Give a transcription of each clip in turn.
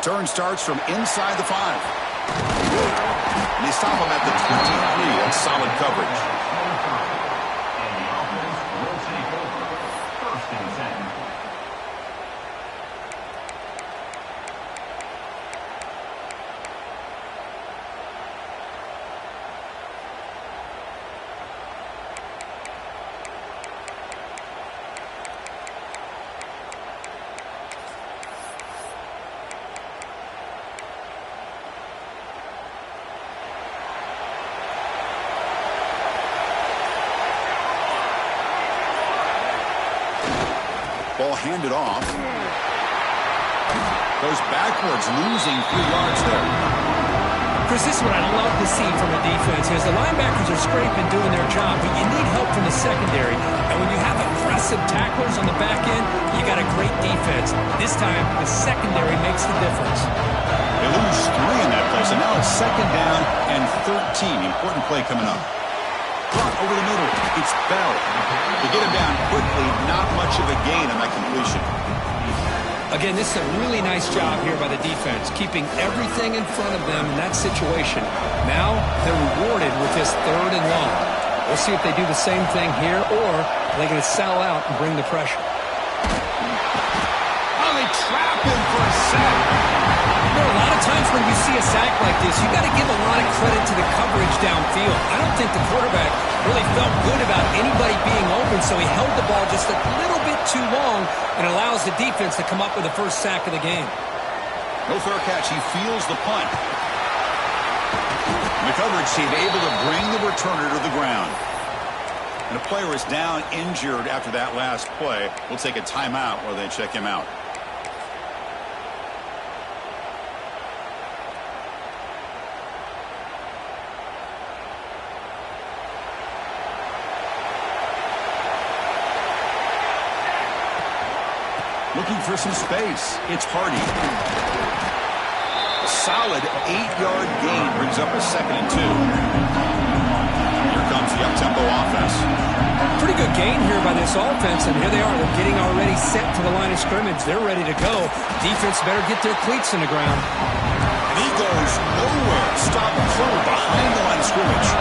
Return starts from inside the 5. And they stop him at the 23. That's solid coverage. Ball handed off. Goes backwards, losing 3 yards there. Chris, this is what I love to see from a defense is the linebackers are scraping, doing their job, but you need help from the secondary. And when you have aggressive tacklers on the back end, you got a great defense. This time, the secondary makes the difference. They lose 3 in that play, so now it's 2nd down and 13. Important play coming up. Brought over the middle. It's Bell. They get him down quickly. Not much of a gain on that completion. Again, this is a really nice job here by the defense, keeping everything in front of them in that situation. Now they're rewarded with this 3rd and long. We'll see if they do the same thing here, or are they going to sell out and bring the pressure. Oh, they trap him for a sack. You know, a lot of times when you see a sack like this, you got to give a lot of credit to the coverage downfield. I don't think the quarterback really felt good about anybody being open, so he held the ball just a little bit too long and allows the defense to come up with the first sack of the game. No fair catch. He feels the punt. And the coverage team able to bring the returner to the ground. And a player is down injured after that last play. We'll take a timeout while they check him out. Looking for some space. It's Hardy. A solid 8-yard gain brings up a 2nd and 2. Here comes the up-tempo offense. Pretty good gain here by this offense, and here they are. They're getting already set to the line of scrimmage. They're ready to go. Defense better get their cleats in the ground. And he goes nowhere. Stop cold behind the line of scrimmage.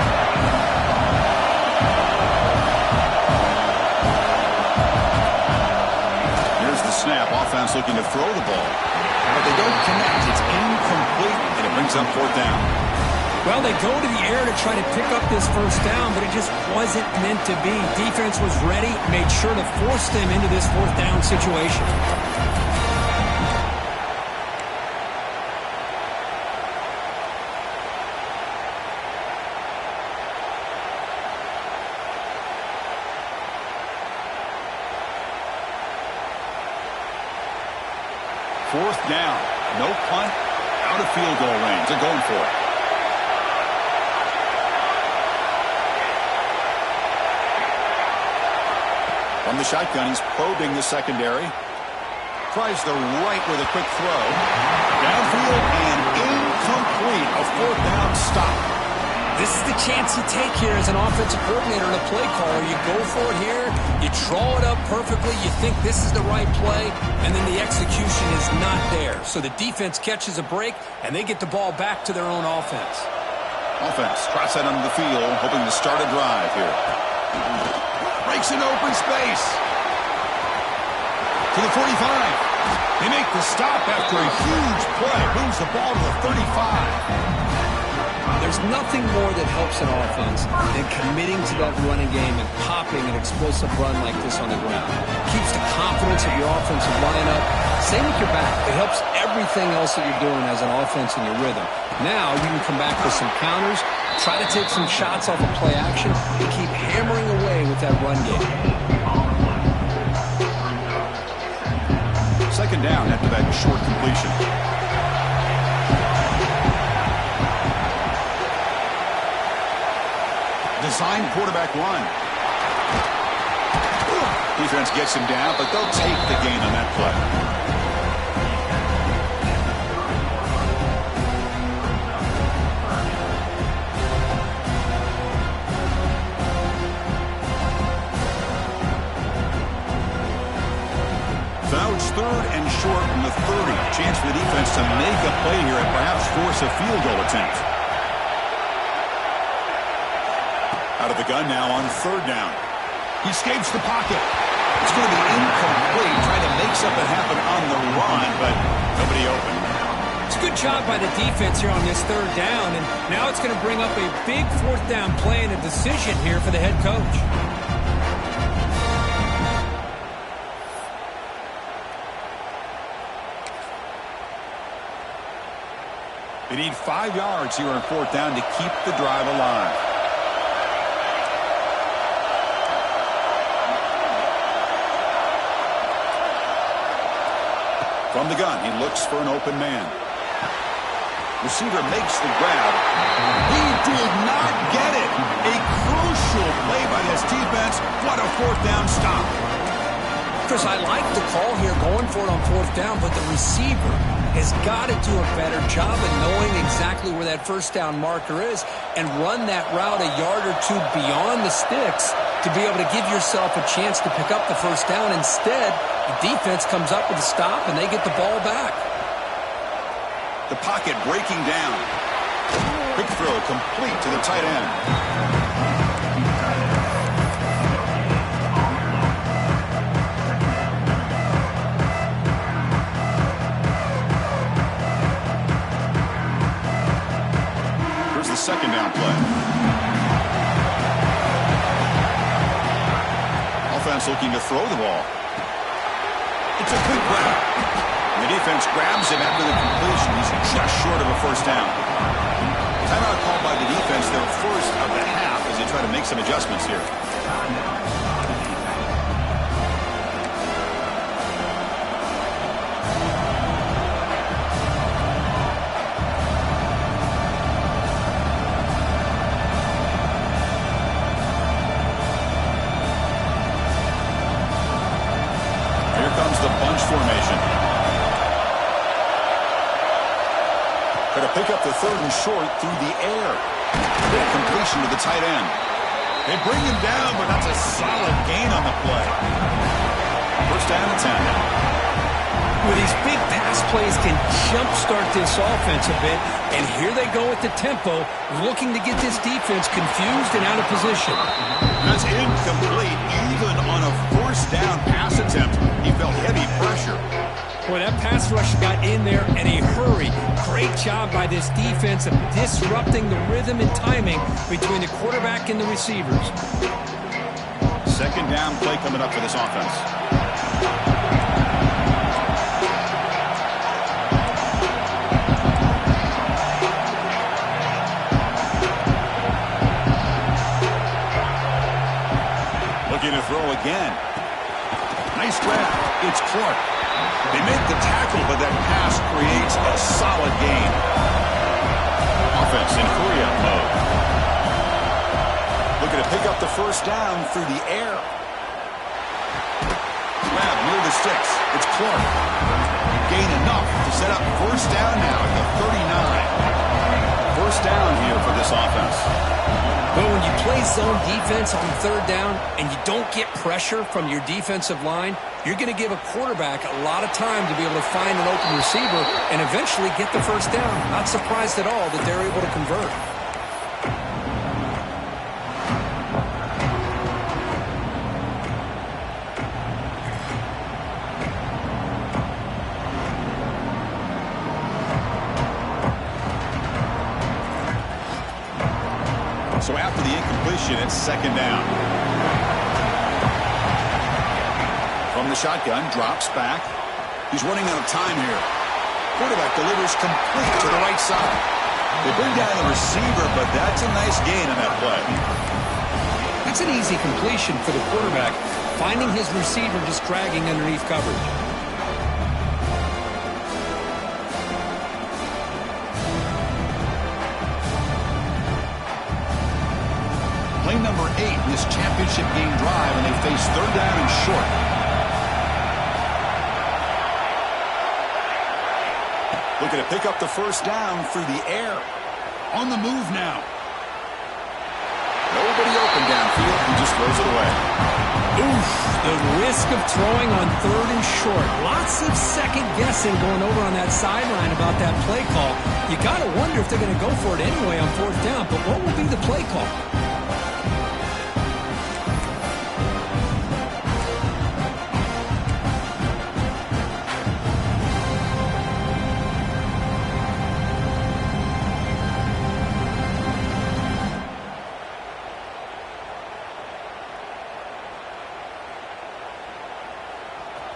Snap. Offense looking to throw the ball. But they don't connect. It's incomplete, and it brings up 4th down. Well, they go to the air to try to pick up this 1st down, but it just wasn't meant to be. Defense was ready, made sure to force them into this 4th down situation. Fourth down. No punt. Out of field goal range. They're going for it. From the shotgun, he's probing the secondary. Tries the right with a quick throw. Downfield and incomplete. A 4th down stop. This is the chance you take here as an offensive coordinator and a play caller. You go for it here. You draw it up perfectly. You think this is the right play, and then the execution is not there. So the defense catches a break, and they get the ball back to their own offense. Offense trots that onto the field, hoping to start a drive here. Breaks into open space. To the 45. They make the stop after a huge play. Moves the ball to the 35. There's nothing more that helps an offense than committing to that running game and popping an explosive run like this on the ground. Keeps the confidence of your offensive lineup. Same with your back. It helps everything else that you're doing as an offense in your rhythm. Now you can come back with some counters, try to take some shots off of play action, and keep hammering away with that run game. 2nd down after that short completion. Design quarterback run. Defense gets him down, but they'll take the gain on that play. So now it's 3rd and short from the 30. Chance for the defense to make a play here and perhaps force a field goal attempt. Out of the gun now on 3rd down. He escapes the pocket. It's going to be incomplete, trying to make something happen on the run, but nobody open. It's a good job by the defense here on this 3rd down, and now it's going to bring up a big 4th down play and a decision here for the head coach. They need 5 yards here on 4th down to keep the drive alive. From the gun, he looks for an open man. Receiver makes the grab. He did not get it. A crucial play by this defense. What a 4th down stop. Chris, I like the call here going for it on 4th down, but the receiver has got to do a better job of knowing exactly where that 1st down marker is and run that route a yard or 2 beyond the sticks to be able to give yourself a chance to pick up the 1st down. Instead, the defense comes up with a stop and they get the ball back. The pocket breaking down. Quick throw complete to the tight end. The 2nd down play. Offense looking to throw the ball. It's a quick grab. And the defense grabs him after the completion. He's just short of a 1st down. Timeout called by the defense, their first of the half, as they try to make some adjustments here. Formation. Try to pick up the 3rd and short through the air. Good completion to the tight end. They bring him down, but that's a solid gain on the play. 1st down and 10. Well, these big pass plays can jumpstart this offense a bit, and here they go at the tempo, looking to get this defense confused and out of position. That's incomplete. Even on a 1st down pass attempt, he felt heavy pressure. Boy, that pass rush got in there in a hurry. Great job by this defense of disrupting the rhythm and timing between the quarterback and the receivers. 2nd down play coming up for this offense. Looking to throw again. Nice grab. It's Clark. They make the tackle, but that pass creates a solid gain. Offense in hurry-up mode. Looking to pick up the 1st down through the air. Grab near the sticks. It's Clark. Gain enough to set up 1st down now at the 39. 1st down here for this offense. But when you play zone defense on 3rd down and you don't get pressure from your defensive line, you're going to give a quarterback a lot of time to be able to find an open receiver and eventually get the 1st down. Not surprised at all that they're able to convert. So after the incompletion, it's 2nd down. From the shotgun, drops back. He's running out of time here. Quarterback delivers complete to the right side. They bring down the receiver, but that's a nice gain on that play. That's an easy completion for the quarterback, finding his receiver just dragging underneath coverage. Play number 8 in this championship game drive, and they face 3rd down and short. Looking to pick up the 1st down through the air. On the move now. Nobody open open downfield. He just throws it away. Oof, the risk of throwing on 3rd and short. Lots of second guessing going over on that sideline about that play call. You got to wonder if they're going to go for it anyway on 4th down, but what will be the play call?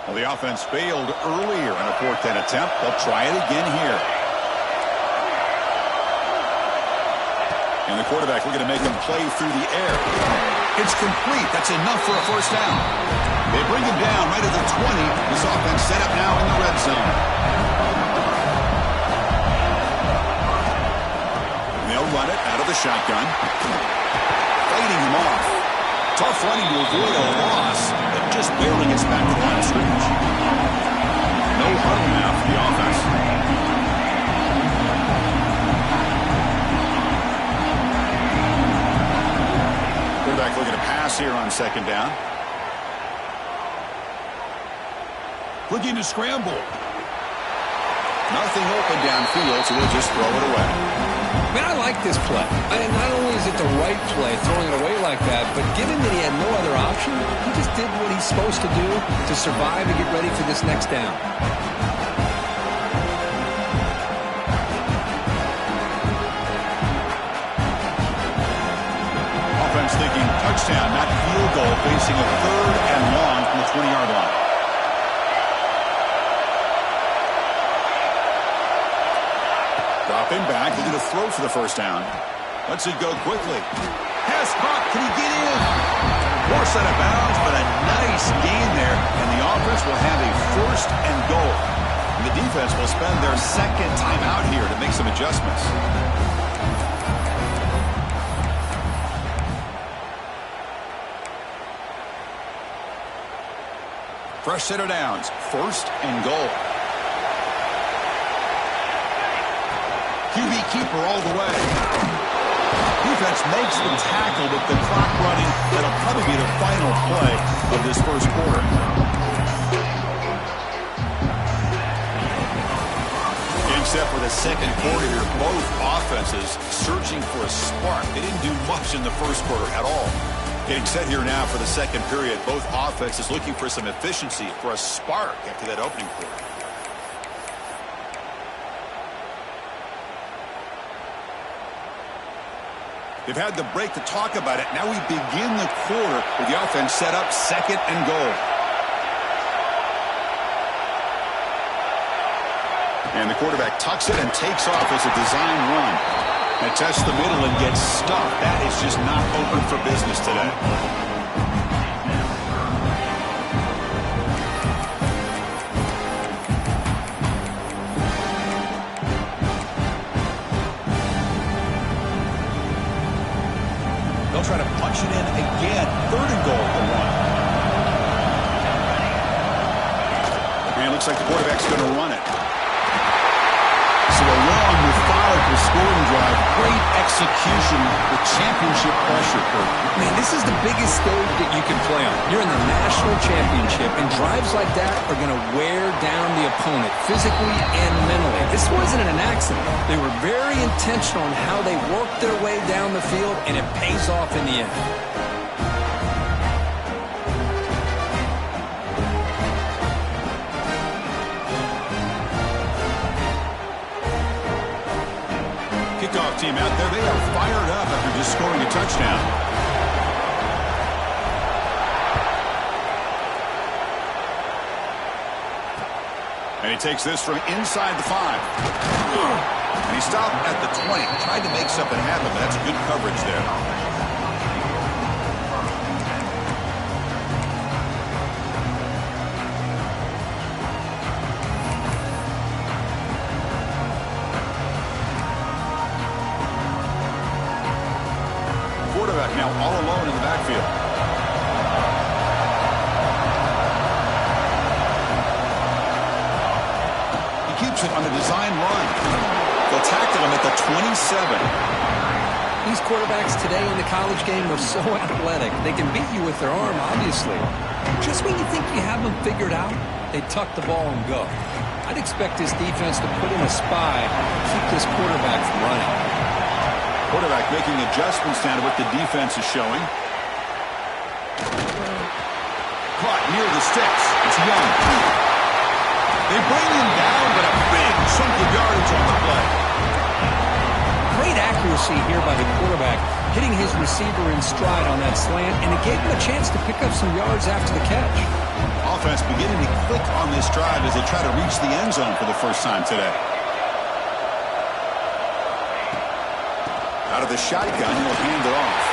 Well, the offense failed earlier in a 4th down attempt. They'll try it again here. And the quarterback looking to make him play through the air. It's complete. That's enough for a 1st down. They bring him down right at the 20. This offense set up now in the red zone. They'll run it out of the shotgun. Fighting him off. Tough running to avoid a loss, but just barely gets back to the line of scrimmage. No huddle now for the offense. Quarterback looking to pass here on 2nd down. Looking to scramble. Nothing open downfield, so we'll just throw it away. Man, I like this play. Not only is it the right play, throwing it away like that, but given that he had no other option, he just did what he's supposed to do to survive and get ready for this next down. Offense thinking touchdown, not field goal, facing a 3rd and long from the 20-yard line. Dropping back, looking to throw for the 1st down. Lets it go quickly. Pass caught. Can he get in? Force out of bounds, but a nice gain there. And the offense will have a 1st and goal. And the defense will spend their 2nd time out here to make some adjustments. Fresh set of downs. 1st and goal. QB keeper all the way. Defense makes the tackle with the clock running. That'll probably be the final play of this 1st quarter. Except for the 2nd quarter here, both offenses searching for a spark. They didn't do much in the 1st quarter at all. Getting set here now for the 2nd period. Both offenses looking for some efficiency, for a spark after that opening quarter. They've had the break to talk about it. Now we begin the quarter with the offense set up 2nd and goal. And the quarterback tucks it and takes off as a design run. And tests the middle and gets stuffed. That is just not open for business today. They'll try to punch it in again. 3rd and goal for 1. And it looks like the quarterback's going to run it. So a long, methodical scoring drive. Great execution with championship pressure, Kurt. Man, this is the biggest stage that you can play on. You're in the national championship, and drives like that are going to wear down the opponent physically and mentally. This wasn't an accident. They were very intentional on how they worked their way down the field, and it pays off in the end. Kickoff team out there. They are fired up after just scoring a touchdown. And he takes this from inside the 5. And he stopped at the 20. Tried to make something happen, but that's good coverage there. Now all alone in the backfield. He keeps it on a design run. They'll tackle him at the 27. These quarterbacks today in the college game are so athletic. They can beat you with their arm, obviously. Just when you think you have them figured out, they tuck the ball and go. I'd expect this defense to put in a spy and keep this quarterback from running. Quarterback making adjustments down to what the defense is showing. Caught near the sticks. It's Young. They bring him down, but a big chunk of yardage on the play. Great accuracy here by the quarterback, hitting his receiver in stride on that slant, and it gave him a chance to pick up some yards after the catch. Offense beginning to click on this drive as they try to reach the end zone for the first time today. Out of the shotgun, he'll hand it off.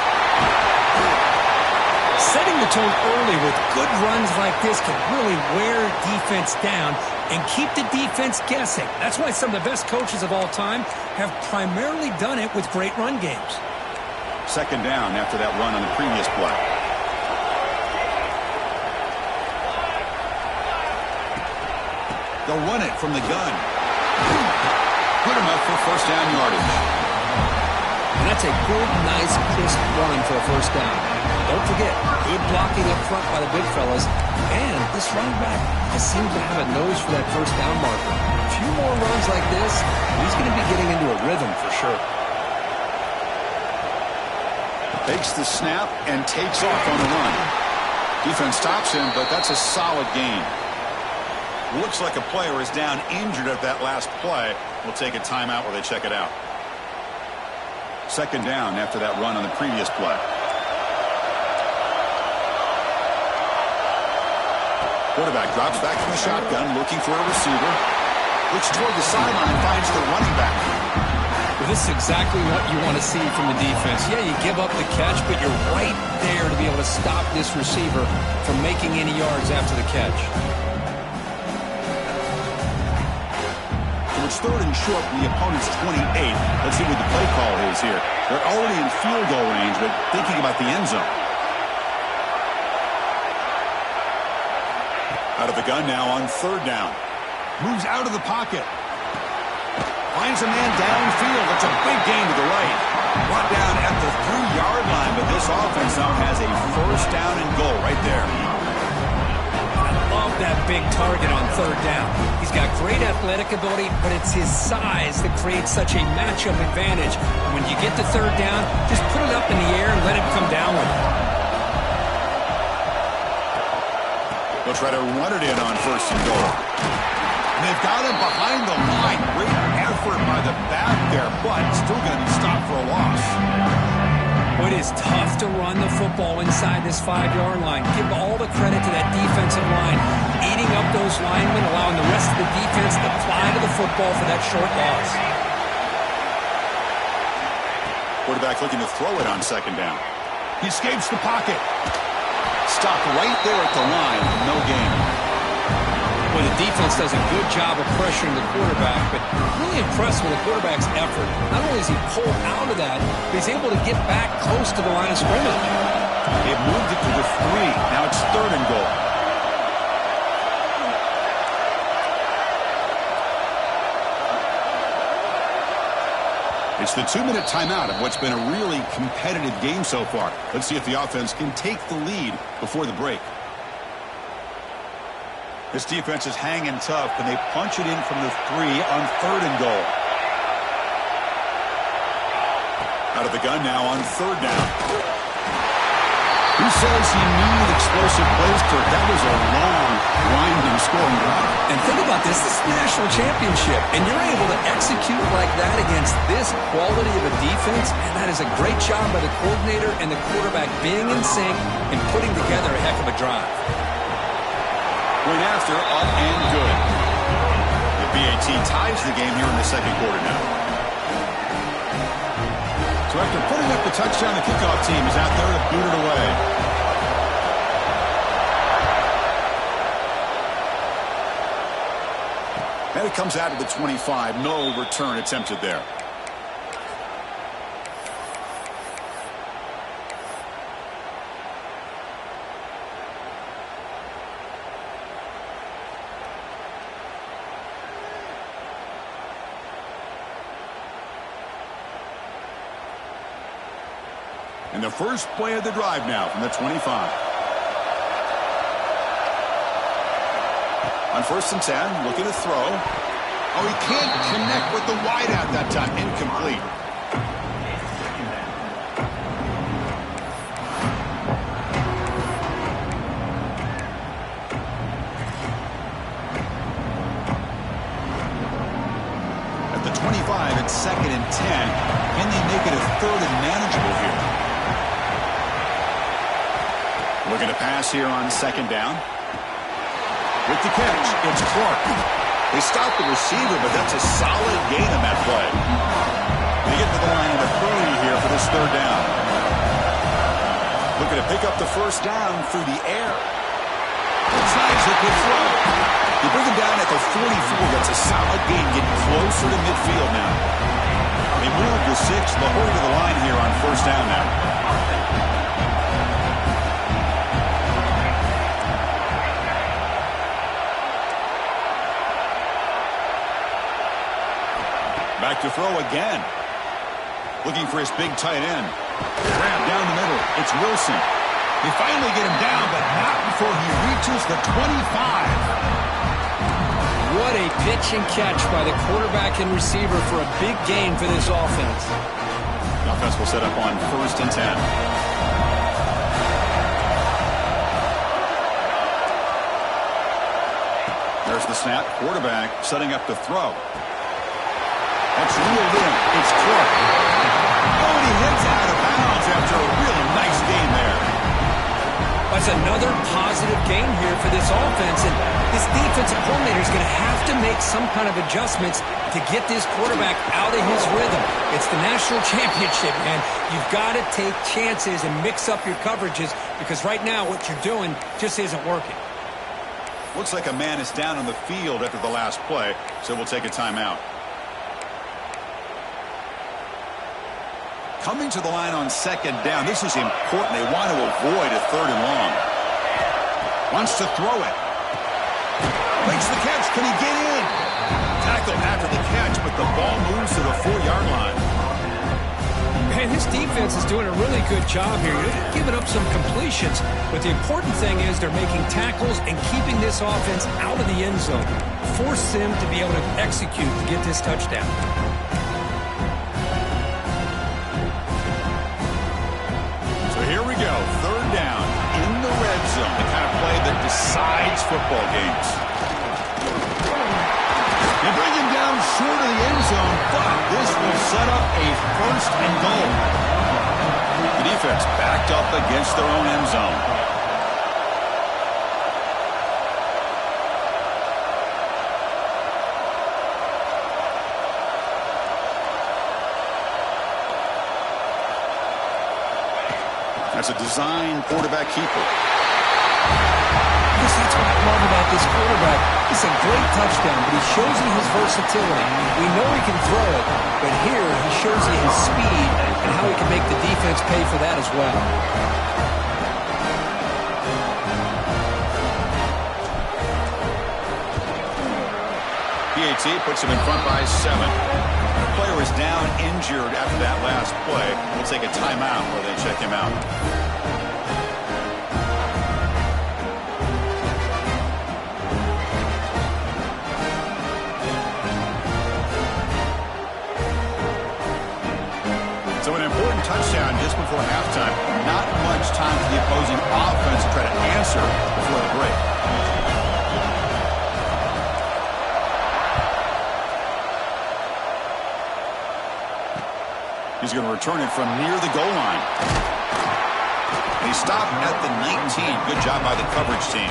Setting the tone early with good runs like this can really wear defense down and keep the defense guessing. That's why some of the best coaches of all time have primarily done it with great run games. Second down after that run on the previous play. They'll run it from the gun. Good enough for first down yardage. And that's a good, nice, crisp run for a first down. Don't forget, good blocking up front by the big fellas. And this running back has seemed to have a nose for that first down marker. A few more runs like this, he's going to be getting into a rhythm for sure. Takes the snap and takes off on the run. Defense stops him, but that's a solid gain. Looks like a player is down injured at that last play. We'll take a timeout while they check it out. Second down after that run on the previous play. Quarterback drops back from the shotgun, looking for a receiver. Looks toward the sideline, finds the running back. Well, this is exactly what you want to see from the defense. Yeah, you give up the catch, but you're right there to be able to stop this receiver from making any yards after the catch. So it's third and short from the opponent's 28. Let's see what the play call is here. They're already in field goal range, but thinking about the end zone. Out of the gun now on third down. Moves out of the pocket. Finds a man downfield. That's a big gain to the right. Brought down at the 3-yard line, but this offense now has a first down and goal right there. I love that big target on third down. He's got great athletic ability, but it's his size that creates such a matchup advantage. When you get to third down, just put it up in the air and let it come down with it. They'll try to run it in on first and goal. And they've got him behind the line. Great effort by the back there, but still going to be stopped for a loss. It is tough to run the football inside this 5-yard line. Give all the credit to that defensive line, eating up those linemen, allowing the rest of the defense to fly to the football for that short loss. Quarterback looking to throw it on second down. He escapes the pocket. Stopped right there at the line. No gain. Well, the defense does a good job of pressuring the quarterback, but really impressed with the quarterback's effort. Not only is he pulled out of that, but he's able to get back close to the line of scrimmage. They've moved it to the 3. Now it's third and goal. It's the 2-minute timeout of what's been a really competitive game so far. Let's see if the offense can take the lead before the break. This defense is hanging tough, and they punch it in from the 3 on third and goal. Out of the gun now on third down. Who says he needed explosive plays, Kirk? That was a long, winding scoring drive. And think about this. This is the national championship, and you're able to execute like that against this quality of a defense, and that is a great job by the coordinator and the quarterback being in sync and putting together a heck of a drive. Point after, up and good. The BAT ties the game here in the second quarter now. So after putting up the touchdown, the kickoff team is out there to boot it away. And it comes out of the 25. No return attempted there. And the first play of the drive now from the 25. On 1st and 10, looking to throw. Oh, he can't connect with the wideout that time. Incomplete. At the 25, it's 2nd and 10. Can they make it a 3rd and manageable here? Looking to pass here on 2nd down. With the catch, it's Clark. They stopped the receiver, but that's a solid gain on that play. They get to the line of authority here for this 3rd down. Looking to pick up the 1st down through the air. Tries a good throw. They bring him down at the 44. That's a solid gain, getting closer to midfield now. They move the 6. They'll hurry to the line here on 1st down now. Back to throw again. Looking for his big tight end. Grab down the middle. It's Wilson. They finally get him down, but not before he reaches the 25. What a pitch and catch by the quarterback and receiver for a big gain for this offense. The offense will set up on 1st and 10. There's the snap. Quarterback setting up the throw. That's reeled in. It's Clark. Oh, and he heads out of bounds after a really nice gain there. That's another positive gain here for this offense, and this defensive coordinator is going to have to make some kind of adjustments to get this quarterback out of his rhythm. It's the national championship, man. You've got to take chances and mix up your coverages because right now what you're doing just isn't working. Looks like a man is down on the field after the last play, so we'll take a timeout. Coming to the line on 2nd down. This is important. They want to avoid a 3rd and long. Wants to throw it. Makes the catch. Can he get in? Tackled after the catch, but the ball moves to the 4-yard line. Man, this defense is doing a really good job here. They're giving up some completions, but the important thing is they're making tackles and keeping this offense out of the end zone. Force them to be able to execute to get this touchdown. Here we go, 3rd down in the red zone, the kind of play that decides football games. They bring him down short of the end zone, but this will set up a 1st and goal. The defense backed up against their own end zone. That's a design quarterback keeper. Yes, that's what I love about this quarterback. It's a great touchdown, but he shows you his versatility. We know he can throw it, but here he shows you his speed and how he can make the defense pay for that as well. PAT puts him in front by 7. The player is down injured after that last play. We'll take a timeout where they check him out. So an important touchdown just before halftime. Not much time for the opposing offense to try to answer before the break. He's going to return it from near the goal line. He stopped at the 19. Good job by the coverage team.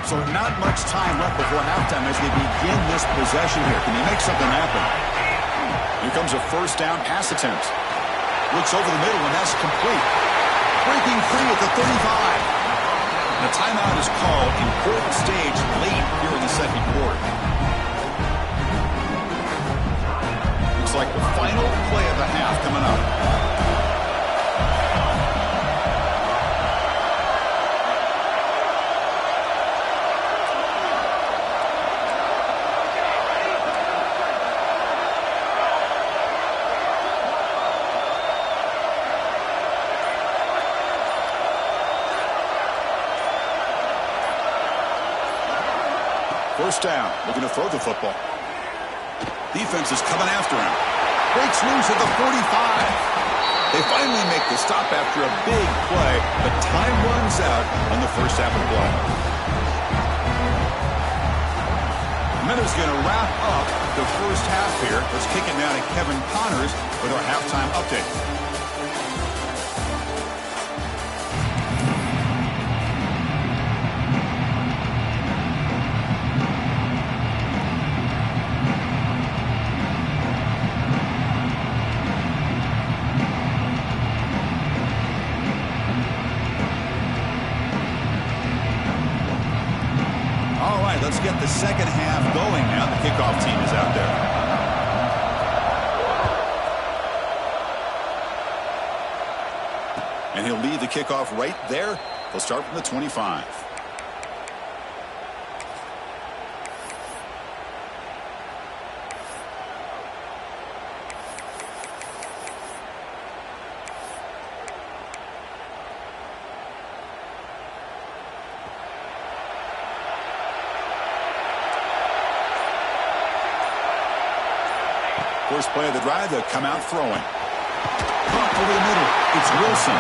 So not much time left before halftime as they begin this possession here. Can they make something happen? Here comes a 1st down pass attempt. Looks over the middle, and that's complete. Breaking free at the 35. And a timeout is called. Important stage late here in the 2nd quarter. Looks like the final play of the half coming up. first down. Looking to throw the football. Defense is coming after him. Breaks loose at the 45. They finally make the stop after a big play, but time runs out on the first half of the play. Miller's going to wrap up the first half here. Let's kick it now to Kevin Connors with our halftime update. Let's get the second half going now. The kickoff team is out there. And he'll lead the kickoff right there. He'll start from the 25. First play of the drive, they'll come out throwing. Pump over the middle. It's Wilson.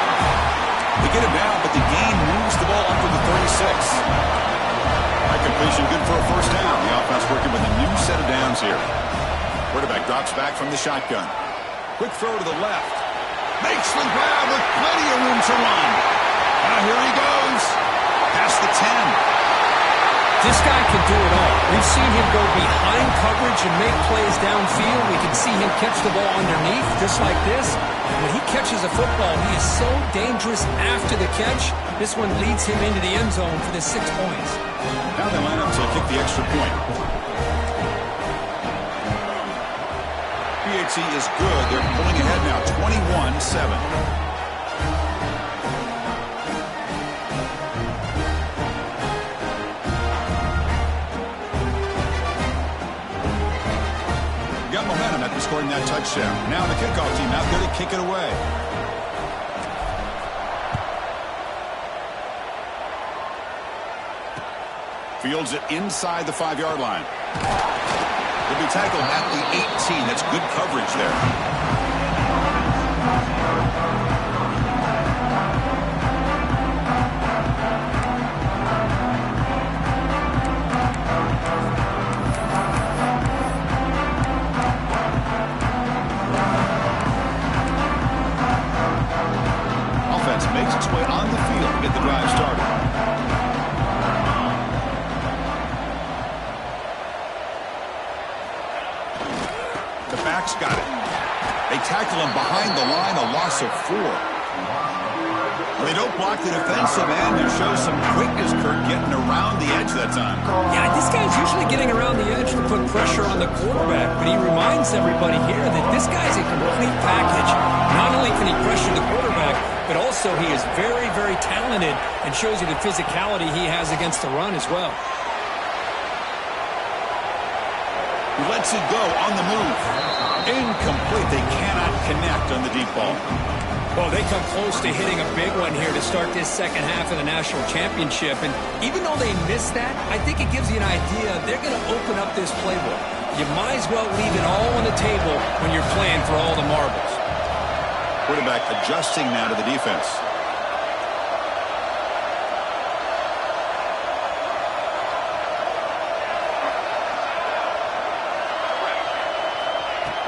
They get it down, but the gain moves the ball up to the 36. That completion good for a first down. The offense working with a new set of downs here. Quarterback drops back from the shotgun. Quick throw to the left. Makes the grab with plenty of room to run. Now here he goes. Past the 10. This guy can do it all. We've seen him go behind coverage and make plays downfield. We can see him catch the ball underneath, just like this. And when he catches a football, he is so dangerous after the catch. This one leads him into the end zone for the 6 points. Now they line up to kick the extra point. Hbcu is good. They're pulling ahead now, 21-7. Momentum after scoring that touchdown. Now the kickoff team out there to kick it away. Fields it inside the 5-yard line. He'll be tackled at the 18. That's good coverage there. Makes its way on the field to get the drive started. The backs got it. They tackle him behind the line, a loss of 4. They don't block the defensive end and show some quickness, Kurt, getting around the edge that time. Yeah, this guy's usually getting around the edge to put pressure on the quarterback, but he reminds everybody here that this guy's a complete package. Not only can he pressure the quarterback, but also he is very, very talented and shows you the physicality he has against the run as well. He lets it go on the move. Incomplete. They cannot connect on the deep ball. Well, they come close to hitting a big one here to start this second half of the national championship. And even though they missed that, I think it gives you an idea they're going to open up this playbook. You might as well leave it all on the table when you're playing for all the marbles. Quarterback adjusting now to the defense.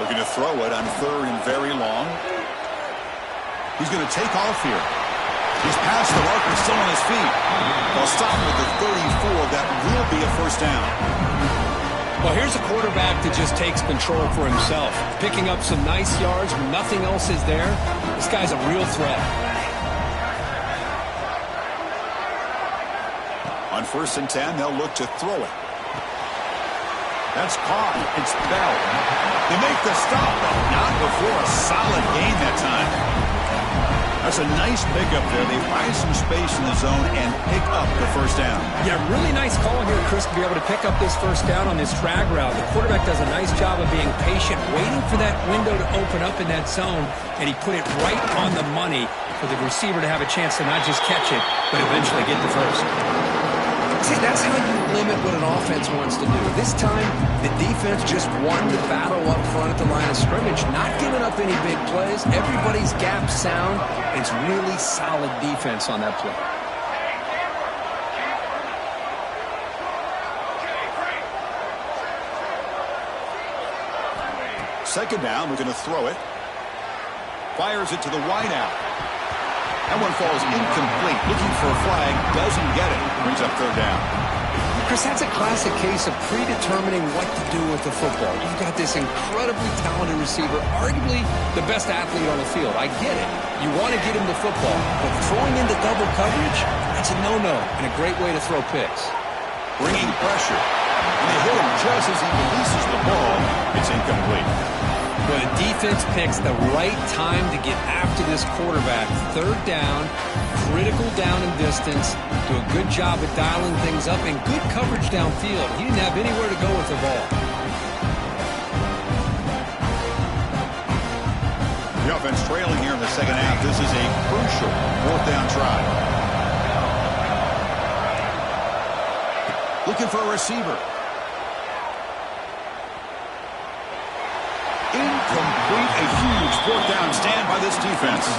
Looking to throw it on 3rd and very long. He's going to take off here. He's past the mark, but still on his feet. They'll stop him at the 34. That will be a first down. Well, here's a quarterback that just takes control for himself. Picking up some nice yards when nothing else is there. This guy's a real threat. On 1st and 10, they'll look to throw it. That's caught. It's Bell. They make the stop, but not before a solid gain that time. That's a nice pickup there. They find some space in the zone and pick up the first down. Yeah, really nice call here, Chris, to be able to pick up this first down on this drag route. The quarterback does a nice job of being patient, waiting for that window to open up in that zone, and he put it right on the money for the receiver to have a chance to not just catch it, but eventually get the first. See, that's how you limit what an offense wants to do. This time, the defense just won the battle up front at the line of scrimmage, not giving up any big plays. Everybody's gap sound. It's really solid defense on that play. Second down, we're going to throw it. Fires it to the wideout. That one falls incomplete. Looking for a flag, doesn't get it. Brings up third down. Chris, that's a classic case of predetermining what to do with the football. You've got this incredibly talented receiver, arguably the best athlete on the field. I get it. You want to get him the football, but throwing into double coverage, that's a no-no and a great way to throw picks. Bringing pressure. And they hit him just as he releases the ball. It's incomplete. But the defense picks the right time to get after this quarterback. Third down, critical down and distance. Do a good job of dialing things up and good coverage downfield. He didn't have anywhere to go with the ball. The offense trailing here in the second half. This is a crucial fourth down try. Looking for a receiver. Incomplete. A huge fourth down stand by this defense.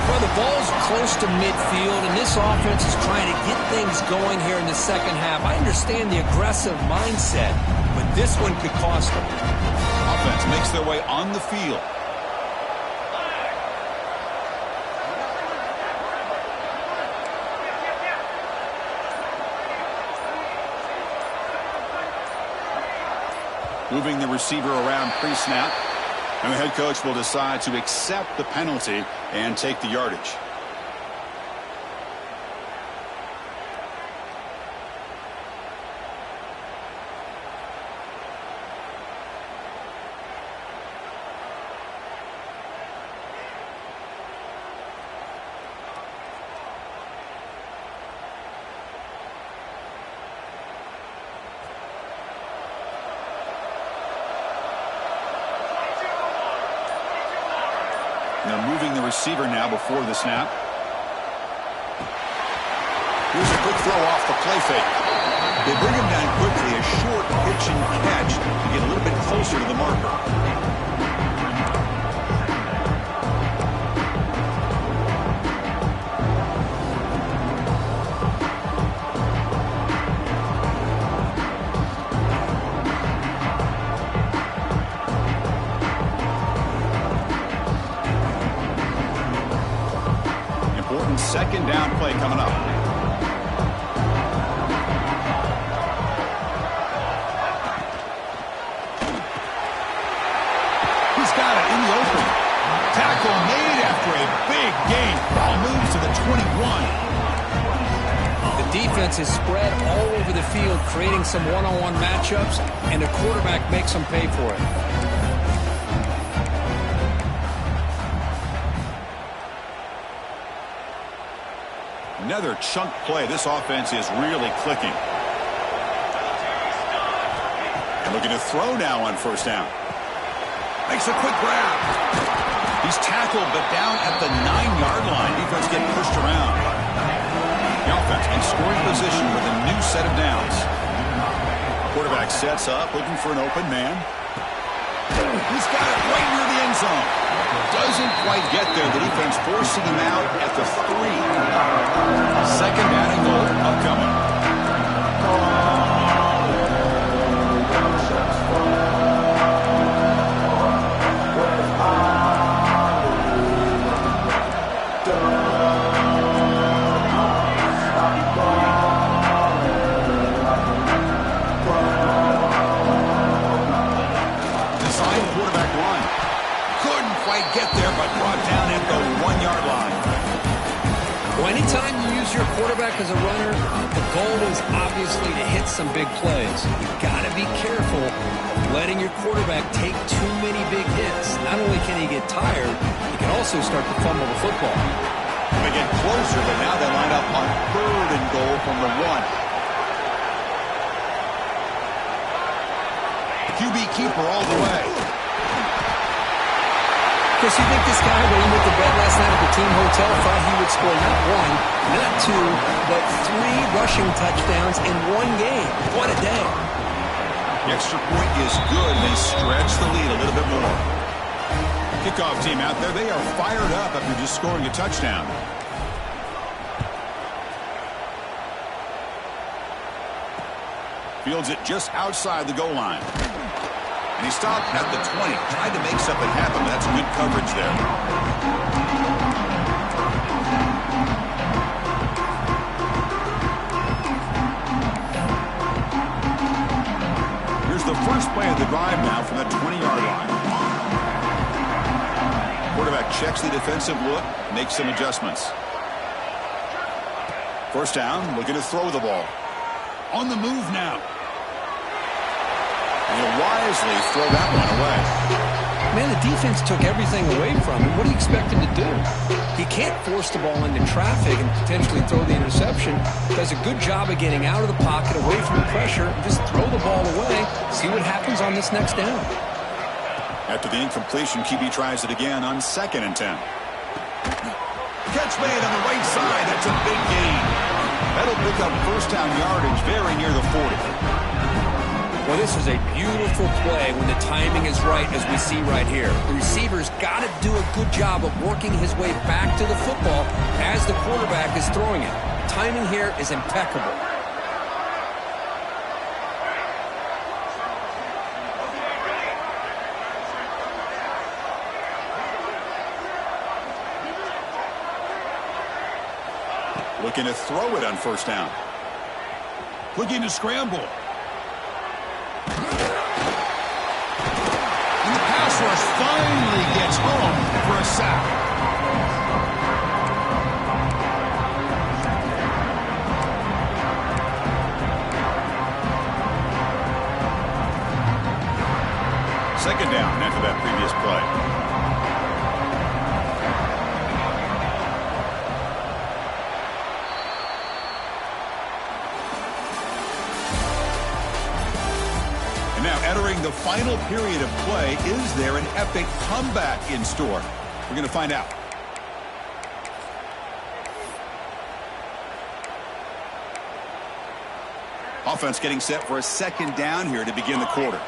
Well, the ball's close to midfield, and this offense is trying to get things going here in the second half. I understand the aggressive mindset, but this one could cost them. Offense makes their way on the field. Moving the receiver around pre-snap. And the head coach will decide to accept the penalty and take the yardage. They're moving the receiver now before the snap. Here's a quick throw off the play fake. They bring him down quickly, a short pitch and catch to get a little bit closer to the marker. Second down play coming up. He's got it in the open. Tackle made after a big gain. Ball moves to the 21. The defense is spread all over the field, creating some one-on-one matchups, and the quarterback makes them pay for it. Another chunk play. This offense is really clicking. And looking to throw now on first down. Makes a quick grab. He's tackled, but down at the 9-yard line. Defense getting pushed around. The offense in scoring position with a new set of downs. Quarterback sets up, looking for an open man. He's got it right near the end zone. Doesn't quite get there. The defense forcing him out at the 3. Second down and goal upcoming. Design quarterback run. Couldn't quite get there, but brought down at the 1-yard line. Well, anytime you use your quarterback as a runner, the goal is obviously to hit some big plays. You've got to be careful of letting your quarterback take too many big hits. Not only can he get tired, he can also start to fumble the football. They get closer, but now they line up on 3rd and goal from the 1. QB keeper all the way. Chris, you think this guy, when he went to bed last night at the team hotel, thought he would score not 1, Not 2, but 3 rushing touchdowns in one game. What a day. The extra point is good. They stretch the lead a little bit more. Kickoff team out there. They are fired up after just scoring a touchdown. Fields it just outside the goal line. And he stopped at the 20. Tried to make something happen, but that's good coverage there. Here's the first play of the drive now from the 20-yard line. Quarterback checks the defensive look, makes some adjustments. First down, looking to throw the ball. On the move now. And he'll wisely throw that one away. Man, the defense took everything away from him. What do you expect him to do? He can't force the ball into traffic and potentially throw the interception. Does a good job of getting out of the pocket, away from the pressure, and just throw the ball away. See what happens on this next down. After the incompletion, QB tries it again on 2nd and 10. Catch made on the right side. That's a big gain. That'll pick up first down yardage very near the 40. Well, this is a beautiful play when the timing is right, as we see right here. The receiver's got to do a good job of working his way back to the football as the quarterback is throwing it. Timing here is impeccable. Looking to throw it on first down. Looking to scramble. And the pass rush finally gets home for a sack. Second down after that previous play. Now entering the final period of play, is there an epic comeback in store? We're going to find out. Offense getting set for a second down here to begin the quarter.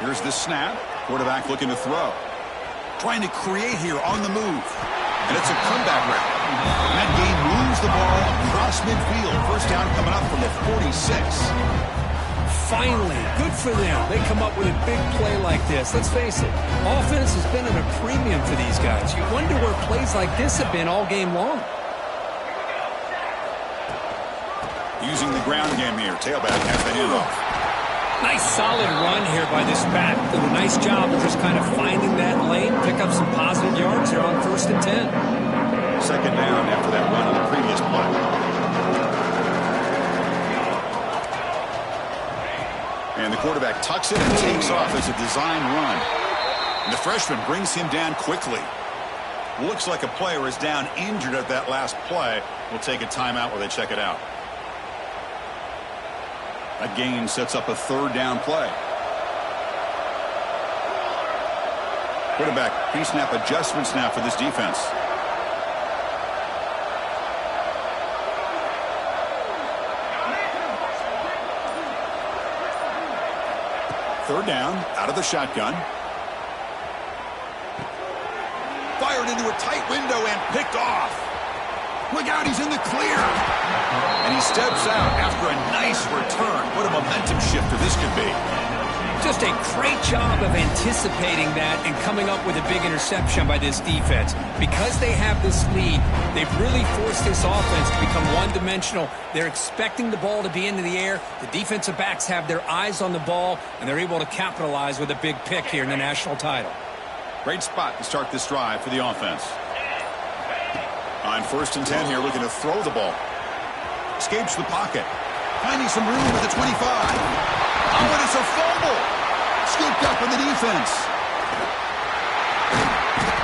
Here's the snap. Quarterback looking to throw. Trying to create here on the move. And it's a comeback route. And that game moves the ball across midfield. First down coming up from the 46. Finally, good for them. They come up with a big play like this. Let's face it, offense has been at a premium for these guys. You wonder where plays like this have been all game long. Using the ground game here. Tailback has the handoff. Nice solid run here by this back. Did a nice job of just kind of finding that lane, pick up some positive yards here on 1st and 10. Second down after that run on the previous play. And the quarterback tucks it and takes off as a design run. And the freshman brings him down quickly. Looks like a player is down injured at that last play. We'll take a timeout while they check it out. That gain sets up a third down play. Quarterback pre-snap adjustments now for this defense. Third down, out of the shotgun. Fired into a tight window and picked off. Look out, he's in the clear. And he steps out after a nice return. What a momentum shifter this could be. Just a great job of anticipating that and coming up with a big interception by this defense. Because they have this lead, they've really forced this offense to become one-dimensional. They're expecting the ball to be into the air. The defensive backs have their eyes on the ball, and they're able to capitalize with a big pick here in the national title. Great spot to start this drive for the offense. On 1st and 10 here, looking to throw the ball. Escapes the pocket. Finding some room at the 25. Oh, and it's a fumble. Scooped up in the defense.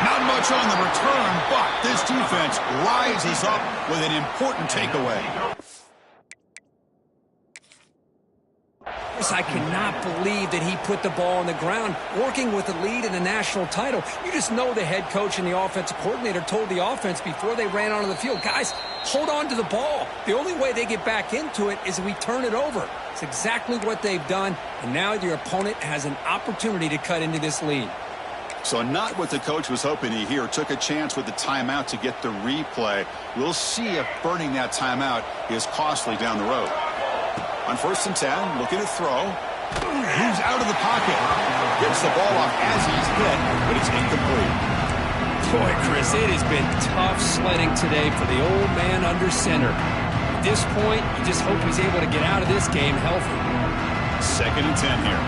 Not much on the return, but this defense rises up with an important takeaway. I cannot believe that he put the ball on the ground, working with the lead in the national title. You just know the head coach and the offensive coordinator told the offense before they ran onto the field, guys, hold on to the ball. The only way they get back into it is if we turn it over. It's exactly what they've done, and now your opponent has an opportunity to cut into this lead. So not what the coach was hoping to hear. Took a chance with the timeout to get the replay. We'll see if burning that timeout is costly down the road. On 1st and 10, looking to throw. Moves out of the pocket. Gets the ball off as he's hit, but it's incomplete. Boy, Chris, it has been tough sledding today for the old man under center. At this point, you just hope he's able to get out of this game healthy. 2nd and 10 here.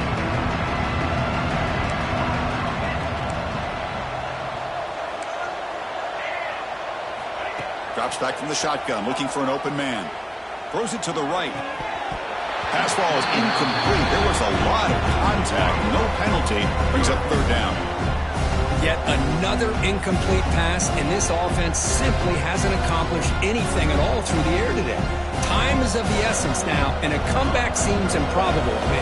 Drops back from the shotgun, looking for an open man. Throws it to the right. Pass ball is incomplete. There was a lot of contact. No penalty. Brings up 3rd down. Yet another incomplete pass, and this offense simply hasn't accomplished anything at all through the air today. Time is of the essence now, and a comeback seems improbable to me.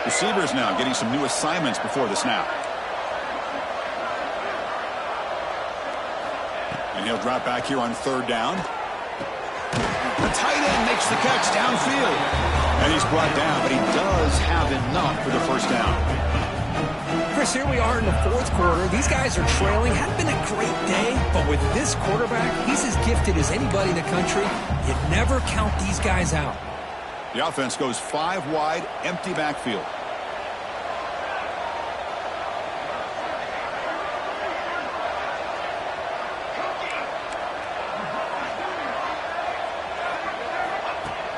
Receivers now getting some new assignments before the snap. And he'll drop back here on 3rd down. The tight end makes the catch downfield. And he's brought down, but he does have enough for the 1st down. Chris, here we are in the 4th quarter. These guys are trailing. Hadn't been a great day, but with this quarterback, he's as gifted as anybody in the country. You never count these guys out. The offense goes 5 wide, empty backfield.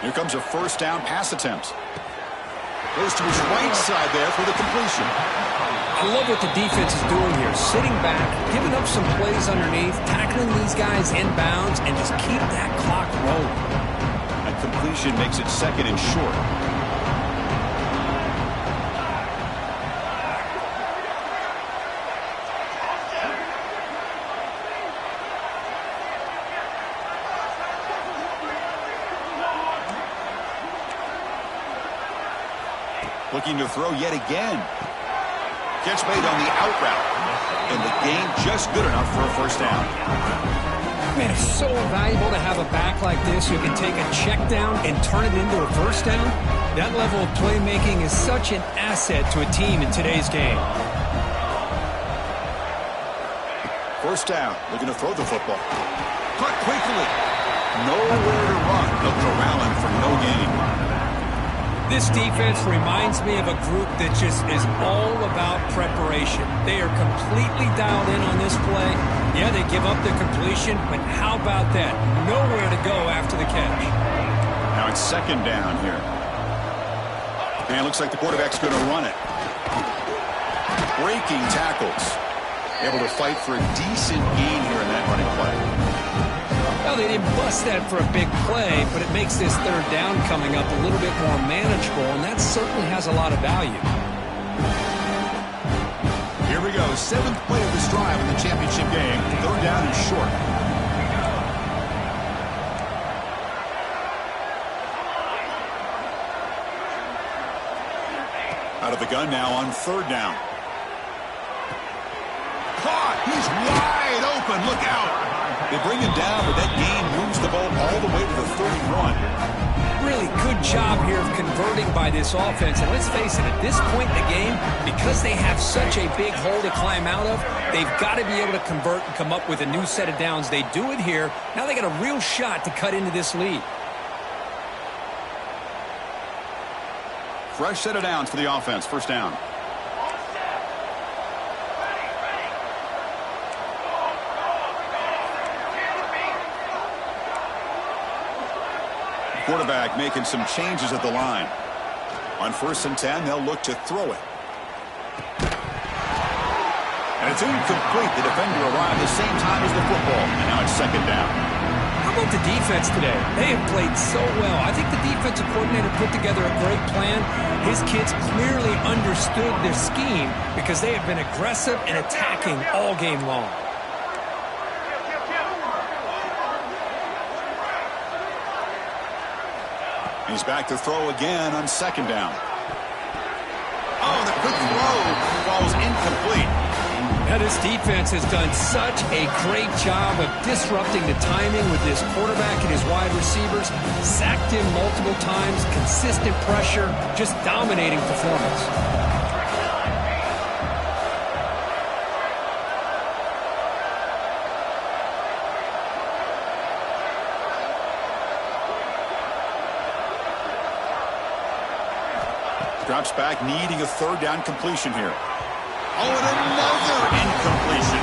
Here comes a 1st down pass attempt. Goes to his right side there for the completion. I love what the defense is doing here. Sitting back, giving up some plays underneath, tackling these guys inbounds, and just keep that clock rolling. That completion makes it 2nd and short. Looking to throw yet again. Catch made on the out route. And the gain just good enough for a 1st down. Man, it's so valuable to have a back like this who can take a check down and turn it into a 1st down. That level of playmaking is such an asset to a team in today's game. 1st down. Looking to throw the football. Caught quickly. Nowhere to run. They'll corral him for no gain. This defense reminds me of a group that just is all about preparation. They are completely dialed in on this play. Yeah, they give up the completion, but how about that? Nowhere to go after the catch. Now it's 2nd down here. And it looks like the quarterback's going to run it. Breaking tackles. Able to fight for a decent gain here in that running play. Well, they didn't bust that for a big play, but it makes this 3rd down coming up a little bit more manageable, and that certainly has a lot of value. Here we go. 7th play of this drive in the championship game. 3rd down and short. Out of the gun now on 3rd down. Caught! He's wide open. Look out! They bring him down, but that gain moves the ball all the way to the 31. Really good job here of converting by this offense. And let's face it, at this point in the game, because they have such a big hole to climb out of, they've got to be able to convert and come up with a new set of downs. They do it here. Now they got a real shot to cut into this lead. Fresh set of downs for the offense. 1st down. Quarterback making some changes at the line. On 1st and 10, they'll look to throw it. And it's incomplete. The defender arrived the same time as the football. And now it's 2nd down. How about the defense today? They have played so well. I think the defensive coordinator put together a great plan. His kids clearly understood their scheme because they have been aggressive and attacking all game long. He's back to throw again on second down. Oh, the quick throw falls incomplete. Now, this defense has done such a great job of disrupting the timing with his quarterback and his wide receivers. Sacked him multiple times, consistent pressure, just dominating performance. Drops back, needing a third down completion here. Oh, and another incompletion.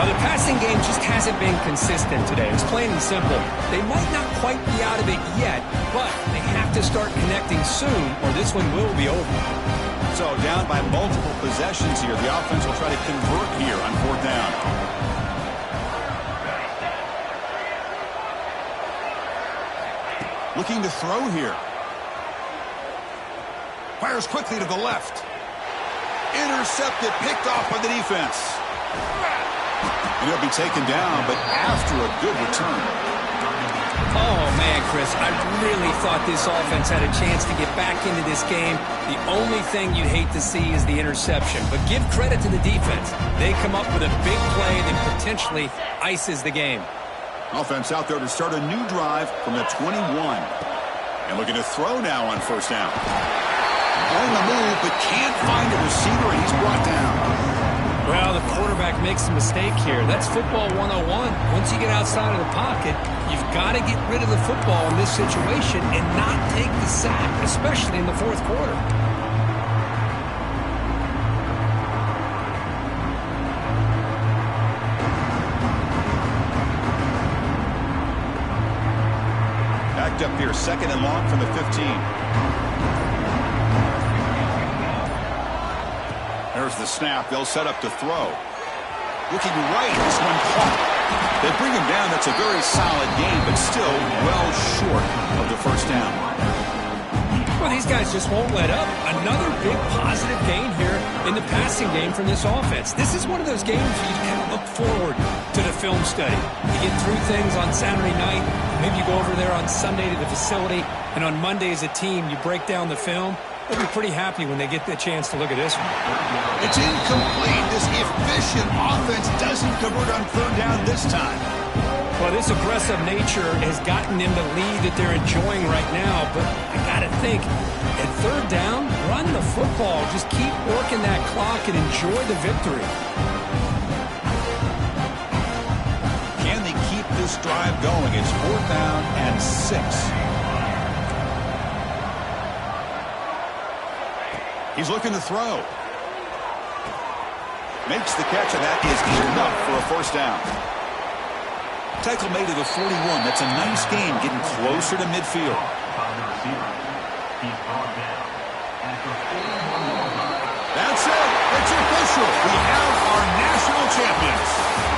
The passing game just hasn't been consistent today. It's plain and simple. They might not quite be out of it yet, but they have to start connecting soon, or this one will be over. So down by multiple possessions here. The offense will try to convert here on fourth down. Looking to throw here. Fires quickly to the left. Intercepted, picked off by the defense. And he'll be taken down, but after a good return. Oh, man, Chris, I really thought this offense had a chance to get back into this game. The only thing you'd hate to see is the interception. But give credit to the defense. They come up with a big play that potentially ices the game. Offense out there to start a new drive from the 21. And looking to throw now on first down. On the move, but can't find a receiver, and he's brought down. Well, the quarterback makes a mistake here. That's football 101. Once you get outside of the pocket, you've got to get rid of the football in this situation and not take the sack, especially in the fourth quarter. Backed up here, second and long from the 15. There's the snap. They'll set up to throw. Looking right. This one caught. They bring him down. That's a very solid game, but still well short of the first down. Well, these guys just won't let up. Another big positive gain here in the passing game from this offense. This is one of those games where you kind of look forward to the film study. You get through things on Saturday night. Maybe you go over there on Sunday to the facility, and on Monday as a team, you break down the film. They'll be pretty happy when they get the chance to look at this one. It's incomplete. This efficient offense doesn't convert on third down this time. Well, this aggressive nature has gotten them the lead that they're enjoying right now. But I got to think, at third down, run the football. Just keep working that clock and enjoy the victory. Can they keep this drive going? It's fourth down and 6. He's looking to throw. Makes the catch, and that is enough for a first down. Tackle made to the 41. That's a nice game, getting closer to midfield. That's it. It's official. We have our national champions.